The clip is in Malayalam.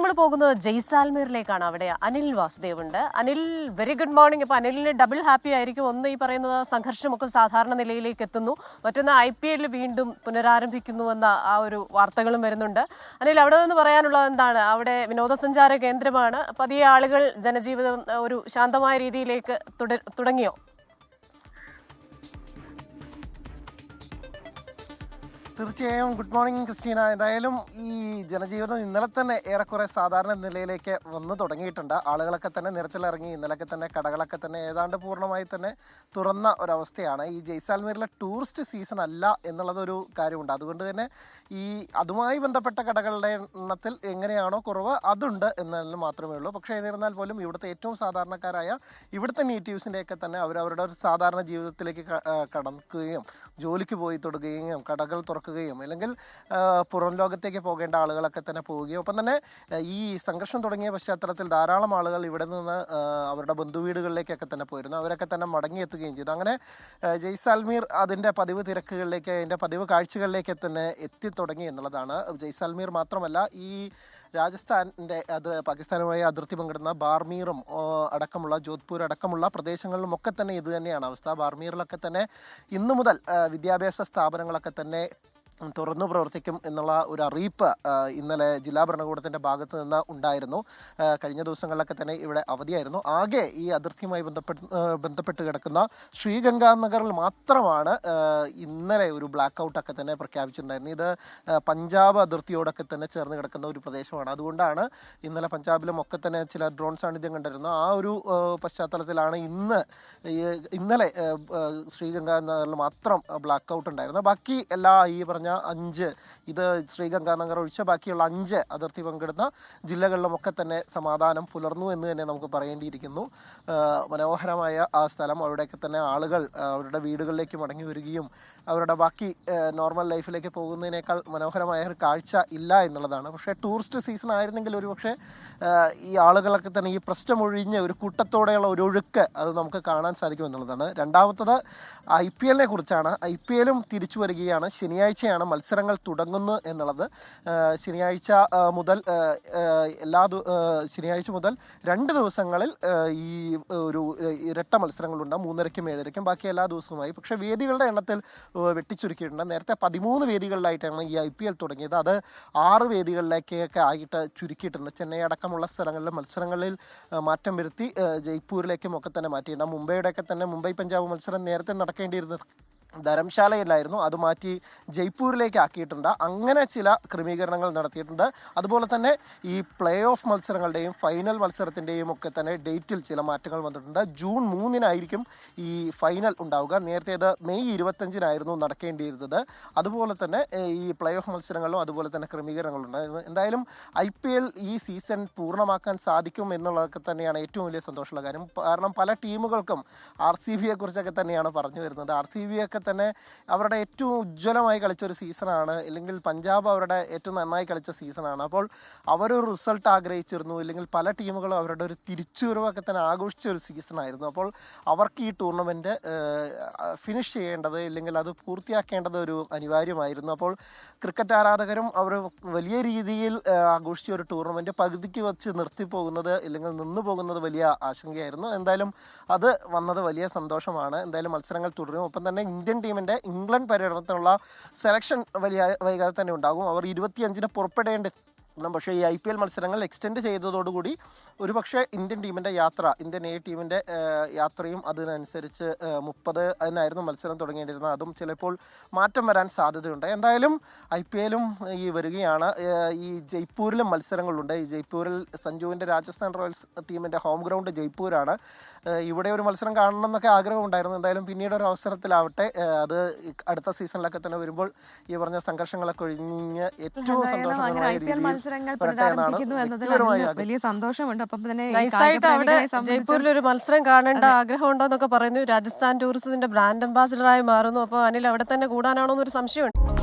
നമ്മൾ പോകുന്നത് ജയ്സാൽമീറിലേക്കാണ്. അവിടെ അനിൽ വാസുദേവ് ഉണ്ട്. Anil, very good morning. അപ്പോൾ അനിലിന് ഡബിൾ ഹാപ്പി ആയിരിക്കും. ഒന്ന്, ഈ പറയുന്നത് സംഘർഷമൊക്കെ സാധാരണ നിലയിലേക്ക് എത്തുന്നു. മറ്റൊന്ന്, IPL വീണ്ടും പുനരാരംഭിക്കുന്നുവെന്ന ആ ഒരു വാർത്തകളും വരുന്നുണ്ട്. അനിൽ, അവിടെ നിന്ന് പറയാനുള്ളത് എന്താണ്? അവിടെ വിനോദസഞ്ചാര കേന്ദ്രമാണ്. പതിയെ ആളുകൾ ജനജീവിതം ഒരു ശാന്തമായ രീതിയിലേക്ക് തുടങ്ങിയോ? തീർച്ചയായും ഗുഡ് മോർണിംഗ് ക്രിസ്റ്റീന. എന്തായാലും ഈ ജനജീവിതം ഇന്നലെ തന്നെ ഏറെക്കുറെ സാധാരണ നിലയിലേക്ക് വന്നു തുടങ്ങിയിട്ടുണ്ട്. ആളുകളൊക്കെ തന്നെ നിരത്തിലിറങ്ങി. ഇന്നലെയൊക്കെ തന്നെ കടകളൊക്കെ തന്നെ ഏതാണ്ട് പൂർണ്ണമായി തന്നെ തുറന്ന ഒരവസ്ഥയാണ്. ഈ ജയ്സാൽമീറിലെ ടൂറിസ്റ്റ് സീസൺ അല്ല എന്നുള്ളതൊരു കാര്യമുണ്ട്. അതുകൊണ്ട് തന്നെ ഈ അതുമായി ബന്ധപ്പെട്ട കടകളുടെ എണ്ണത്തിൽ എങ്ങനെയാണോ കുറവ് അതുണ്ട് എന്നതിൽ മാത്രമേ ഉള്ളൂ. പക്ഷേ എന്നിരുന്നാൽ പോലും ഇവിടുത്തെ ഏറ്റവും സാധാരണക്കാരായ ഇവിടുത്തെ നേറ്റീവ്സിൻ്റെയൊക്കെ തന്നെ അവരവരുടെ ഒരു സാധാരണ ജീവിതത്തിലേക്ക് കടക്കുകയും ജോലിക്ക് പോയി തുടങ്ങുകയും കടകൾ തുറക്കുകയും അല്ലെങ്കിൽ പുറം ലോകത്തേക്ക് പോകേണ്ട ആളുകളൊക്കെ തന്നെ പോവുകയും ഒപ്പം തന്നെ ഈ സംഘർഷം തുടങ്ങിയ പശ്ചാത്തലത്തിൽ ധാരാളം ആളുകൾ ഇവിടെ നിന്ന് അവരുടെ ബന്ധുവീടുകളിലേക്കൊക്കെ തന്നെ പോയിരുന്നു. അവരൊക്കെ തന്നെ മടങ്ങിയെത്തുകയും ചെയ്തു. അങ്ങനെ ജയ്സാൽമീർ അതിൻ്റെ പതിവ് തിരക്കുകളിലേക്ക്, അതിൻ്റെ പതിവ് കാഴ്ചകളിലേക്ക് തന്നെ എത്തിത്തുടങ്ങി എന്നുള്ളതാണ്. ജയ്സാൽമീർ മാത്രമല്ല, ഈ രാജസ്ഥാൻ്റെ പാകിസ്ഥാനുമായി അതിർത്തി പങ്കിടുന്ന ബാർമീറും അടക്കമുള്ള ജോധ്പൂർ അടക്കമുള്ള പ്രദേശങ്ങളിലുമൊക്കെ തന്നെ ഇത് തന്നെയാണ് അവസ്ഥ. ബാർമീറിലൊക്കെ തന്നെ ഇന്നു മുതൽ വിദ്യാഭ്യാസ സ്ഥാപനങ്ങളൊക്കെ തന്നെ തുറന്നു പ്രവർത്തിക്കും എന്നുള്ള ഒരു അറിയിപ്പ് ഇന്നലെ ജില്ലാ ഭരണകൂടത്തിൻ്റെ ഭാഗത്തു നിന്ന് ഉണ്ടായിരുന്നു. കഴിഞ്ഞ ദിവസങ്ങളിലൊക്കെ തന്നെ ഇവിടെ അവധിയായിരുന്നു. ആകെ ഈ അതിർത്തിയുമായി ബന്ധപ്പെട്ട് കിടക്കുന്ന ശ്രീഗംഗാനഗറിൽ മാത്രമാണ് ഇന്നലെ ഒരു ബ്ലാക്ക് ഔട്ടൊക്കെ തന്നെ പ്രഖ്യാപിച്ചിട്ടുണ്ടായിരുന്നു. ഇത് പഞ്ചാബ് അതിർത്തിയോടൊക്കെ തന്നെ ചേർന്ന് കിടക്കുന്ന ഒരു പ്രദേശമാണ്. അതുകൊണ്ടാണ് ഇന്നലെ പഞ്ചാബിലും ഒക്കെ തന്നെ ചില ഡ്രോൺ സാന്നിധ്യം കണ്ടിരുന്നു. ആ ഒരു പശ്ചാത്തലത്തിലാണ് ഇന്നലെ ശ്രീഗംഗാനഗറിൽ മാത്രം ബ്ലാക്ക് ഔട്ട് ഉണ്ടായിരുന്നത്. ബാക്കി എല്ലാ ഈ പറഞ്ഞ 5, ഇത് ശ്രീഗംഗാനഗർ ഒഴിച്ച ബാക്കിയുള്ള 5 അതിർത്തി പങ്കിടുന്ന ജില്ലകളിലുമൊക്കെ തന്നെ സമാധാനം പുലർന്നു എന്ന് തന്നെ നമുക്ക് പറയേണ്ടിയിരിക്കുന്നു. മനോഹരമായ ആ സ്ഥലം, അവിടെയൊക്കെ തന്നെ ആളുകൾ അവരുടെ വീടുകളിലേക്ക് മടങ്ങി വരികയും അവരുടെ ബാക്കി നോർമൽ ലൈഫിലേക്ക് പോകുന്നതിനേക്കാൾ മനോഹരമായ ഒരു കാഴ്ച ഇല്ല എന്നുള്ളതാണ്. പക്ഷേ ടൂറിസ്റ്റ് സീസൺ ആയിരുന്നെങ്കിൽ ഒരു പക്ഷേ ഈ ആളുകളൊക്കെ തന്നെ ഈ പ്രശ്നമൊഴിഞ്ഞ് ഒരു കൂട്ടത്തോടെയുള്ള ഒരു ഒഴുക്ക് അത് നമുക്ക് കാണാൻ സാധിക്കും എന്നുള്ളതാണ്. രണ്ടാമത്തത് IPL കുറിച്ചാണ്. IPL തിരിച്ചു വരികയാണ്. ശനിയാഴ്ചയാണ് മത്സരങ്ങൾ തുടങ്ങുന്നു എന്നുള്ളത്. ശനിയാഴ്ച മുതൽ ശനിയാഴ്ച മുതൽ 2 ദിവസങ്ങളിൽ ഈ ഒരു ഇരട്ട മത്സരങ്ങളുണ്ട്. 3:30-ക്കും 7:30-ക്കും, ബാക്കി എല്ലാ ദിവസവുമായി. പക്ഷേ വേദികളുടെ എണ്ണത്തിൽ വെട്ടിച്ചുരുക്കിയിട്ടുണ്ട്. നേരത്തെ 13 വേദികളിലായിട്ടാണ് ഈ IPL തുടങ്ങിയത്. അത് 6 വേദികളിലേക്കൊക്കെ ആയിട്ട് ചുരുക്കിയിട്ടുണ്ട്. ചെന്നൈ അടക്കമുള്ള സ്ഥലങ്ങളിലെ മത്സരങ്ങളിൽ മാറ്റം വരുത്തി ജയ്പൂരിലേക്കും ഒക്കെ തന്നെ മാറ്റിയിട്ടുണ്ട്. മുംബൈയുടെയൊക്കെ തന്നെ മുംബൈ പഞ്ചാബ് മത്സരം നേരത്തെ നടക്കേണ്ടിയിരുന്നത് ധരംശാലയിലായിരുന്നു. അത് മാറ്റി ജയ്പൂരിലേക്ക് ആക്കിയിട്ടുണ്ട്. അങ്ങനെ ചില ക്രമീകരണങ്ങൾ നടത്തിയിട്ടുണ്ട്. അതുപോലെ തന്നെ ഈ പ്ലേ ഓഫ് മത്സരങ്ങളുടെയും ഫൈനൽ മത്സരത്തിൻ്റെയും ഒക്കെ തന്നെ ഡേറ്റിൽ ചില മാറ്റങ്ങൾ വന്നിട്ടുണ്ട്. ജൂൺ 3-നായിരിക്കും ഈ ഫൈനൽ ഉണ്ടാവുക. നേരത്തെ ഇത് മെയ് 25-നായിരുന്നു നടക്കേണ്ടിയിരുന്നത്. അതുപോലെ തന്നെ ഈ പ്ലേ ഓഫ് മത്സരങ്ങളിലും അതുപോലെ തന്നെ ക്രമീകരണങ്ങളുണ്ടായിരുന്നു. എന്തായാലും IPL ഈ സീസൺ പൂർണ്ണമാക്കാൻ സാധിക്കും എന്നുള്ളതൊക്കെ തന്നെയാണ് ഏറ്റവും വലിയ സന്തോഷമുള്ള കാര്യം. കാരണം പല ടീമുകൾക്കും RCBയെ കുറിച്ചൊക്കെ തന്നെയാണ് പറഞ്ഞു വരുന്നത്. RCB ഒക്കെ തന്നെ അവരുടെ ഏറ്റവും ഉജ്ജ്വലമായി കളിച്ച ഒരു സീസണാണ്. അല്ലെങ്കിൽ പഞ്ചാബ് അവരുടെ ഏറ്റവും നന്നായി കളിച്ച സീസണാണ്. അപ്പോൾ അവരൊരു റിസൾട്ട് ആഗ്രഹിച്ചിരുന്നു. അല്ലെങ്കിൽ പല ടീമുകളും അവരുടെ ഒരു തിരിച്ചുവരവൊക്കെ തന്നെ ആഘോഷിച്ച ഒരു സീസണായിരുന്നു. അപ്പോൾ അവർക്ക് ഈ ടൂർണമെൻറ്റ് ഫിനിഷ് ചെയ്യേണ്ടത്, ഇല്ലെങ്കിൽ അത് പൂർത്തിയാക്കേണ്ടത് ഒരു അനിവാര്യമായിരുന്നു. അപ്പോൾ ക്രിക്കറ്റ് ആരാധകരും അവർ വലിയ രീതിയിൽ ആഘോഷിച്ച ഒരു ടൂർണമെൻറ്റ് പകുതിക്ക് വെച്ച് നിർത്തിപ്പോകുന്നത്, ഇല്ലെങ്കിൽ നിന്നു പോകുന്നത് വലിയ ആശങ്കയായിരുന്നു. എന്തായാലും അത് വന്നത് വലിയ സന്തോഷമാണ്. എന്തായാലും മത്സരങ്ങൾ തുടരും. ഒപ്പം തന്നെ ഇന്ത്യൻ ടീമിൻ്റെ ഇംഗ്ലണ്ട് പര്യടനത്തിനുള്ള സെലക്ഷൻ വലിയ വൈകാതെ തന്നെ ഉണ്ടാകും. അവർ 25-ന് പുറപ്പെടേണ്ടി. പക്ഷേ ഈ IPL മത്സരങ്ങൾ എക്സ്റ്റെൻഡ് ചെയ്തതോടുകൂടി ഒരുപക്ഷെ ഇന്ത്യൻ ടീമിൻ്റെ ഇന്ത്യൻ ടീമിൻ്റെ യാത്രയും അതിനനുസരിച്ച് 30-നായിരുന്നു മത്സരം തുടങ്ങേണ്ടിയിരുന്നത്. അതും ചിലപ്പോൾ മാറ്റം വരാൻ സാധ്യതയുണ്ട്. എന്തായാലും IPL ഈ വരികയാണ്. ഈ ജയ്പൂരിലും മത്സരങ്ങളുണ്ട്. ഈ ജയ്പൂരിൽ സഞ്ജുവിൻ്റെ രാജസ്ഥാൻ റോയൽസ് ടീമിൻ്റെ ഹോം ഗ്രൗണ്ട് ജയ്പൂരാണ്. ഇവിടെ ഒരു മത്സരം കാണണം എന്നൊക്കെ ആഗ്രഹമുണ്ടായിരുന്നു. എന്തായാലും പിന്നീട് ഒരു അവസരത്തിലാവട്ടെ. അത് അടുത്ത സീസണിലൊക്കെ തന്നെ വരുമ്പോൾ ഈ പറഞ്ഞ സംഘർഷങ്ങളൊക്കെ ഒഴിഞ്ഞ് ഏറ്റവും സന്തോഷകരമായ രീതിയിൽ വലിയ സന്തോഷമുണ്ട്. അപ്പം തന്നെ അവിടെ ജയ്പൂരിൽ ഒരു മത്സരം കാണേണ്ട ആഗ്രഹമുണ്ടോ എന്നൊക്കെ പറയുന്നു. രാജസ്ഥാൻ ടൂറിസത്തിന്റെ ബ്രാൻഡ് അംബാസിഡറായി മാറുന്നു. അപ്പോൾ അനിൽ അവിടെ തന്നെ കൂടാനാണോ എന്നൊരു സംശയമുണ്ട്.